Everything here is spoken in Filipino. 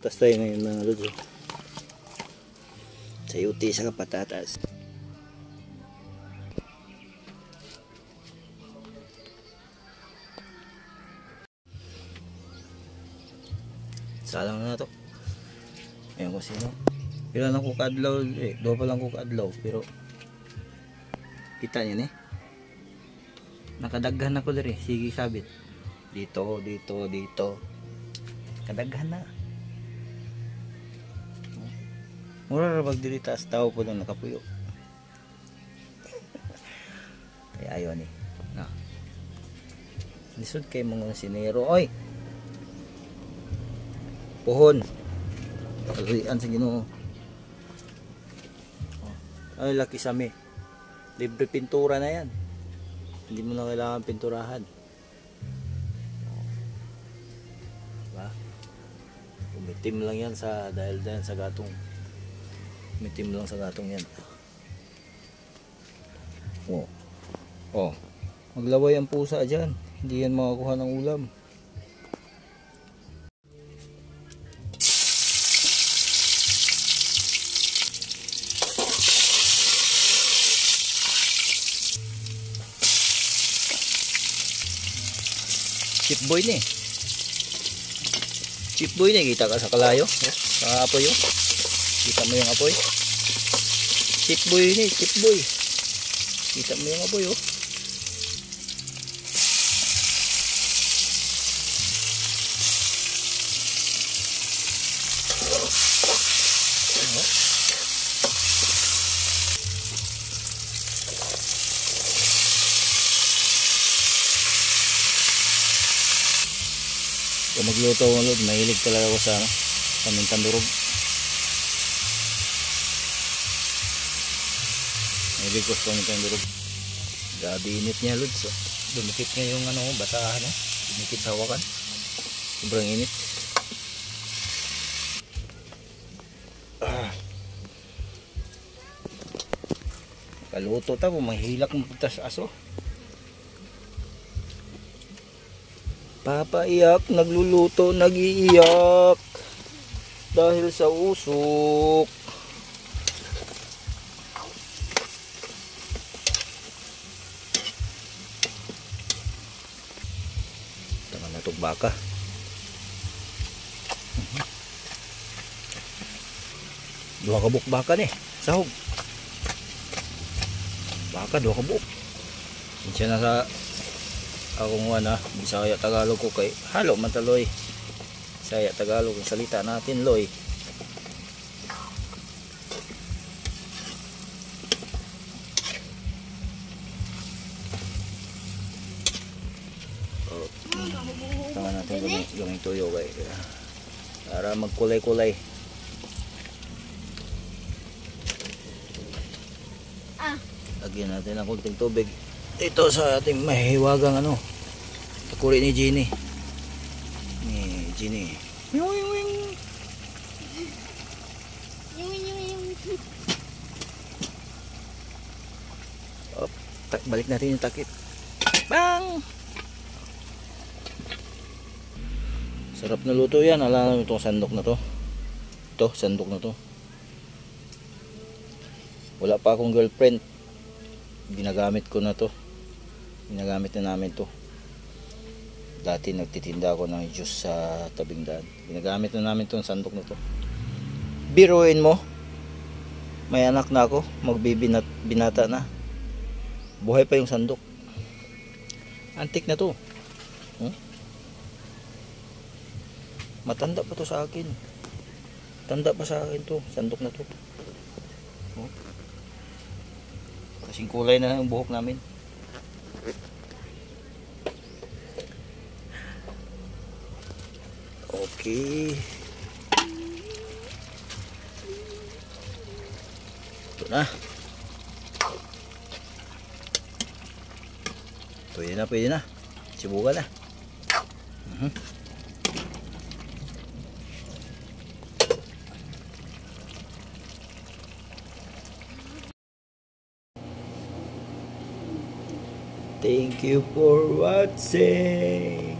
Prutas tayo ngayon mga lods. Sayote sa patatas. Salang na to. Ayan ko sino. Ilan lang ko kaadlaw eh. Dua pa lang ko kaadlaw. Pero kita niyo eh. Nakadaghan ako diri. Sige sabit. Dito, dito, dito. Kadaghan na. Mura ra bag diri taas tao po lang nakapuyo. Kaya ayaw ni. Na. Lisod kay mga sinero. Oy. Pohon. Kaluyan sa Ginoo. Ay laki sami. Libre pintura na yan. Hindi mo na kailangan pinturahan. Diba? Umitim lang yan dahil sa gatong. Umitim lang sa gatong yan. Oh. Oh. Maglaway ang pusa dyan. Hindi yan makakuha ng ulam. Chip boy ni. Chip boy ni, kita ka sa kalayo, sa apoy yo. Kita mo yung apoy. Chip boy ni, chip boy. Kita mo yung apoy yo. Kung magluto ng lod, mahilig talaga ako sa pamintang durog. Mahilig ko sa pamintang durog. Grabe init niya lod. So, dumikit nga yung basahan. Dumikit sa hawakan. Sobrang init. Kaluto ta, mahilak mo putas aso. Papaiyak, nagluluto, nagiiyak dahil sa usok. Tama na itong baka. Dua kabuk baka ni, sahog. Baka dua kabuk. Insya na sa akong Bisaya Tagalog ko kay halo mataloy. Bisaya Tagalog ang salita natin loy. Tama natin gaming tuyo kay para magkulay-kulay. Lagyan natin ng kunting tubig ito sa ating mahiwagang takuri ni Jenny. Ni Jenny. Balik natin yung takip. Bang! Sarap na luto yan. Alam mo itong sandok na to. Ito, sandok na to. Wala pa akong girlfriend. Ginagamit ko na to. Ginagamit na namin to. Dati nagtitinda ako ng juice sa tabing daan. Ginagamit na namin itong sandok na to. Biruin mo, may anak na ako, magbibinata na. Buhay pa yung sandok. Antik na to. Matanda pa to sa akin. Tanda pa sa akin to, sandok na to. Kasing kulay na yung buhok namin. Okay. Ito na. Pwede na. Sibukan na. Thank you for watching.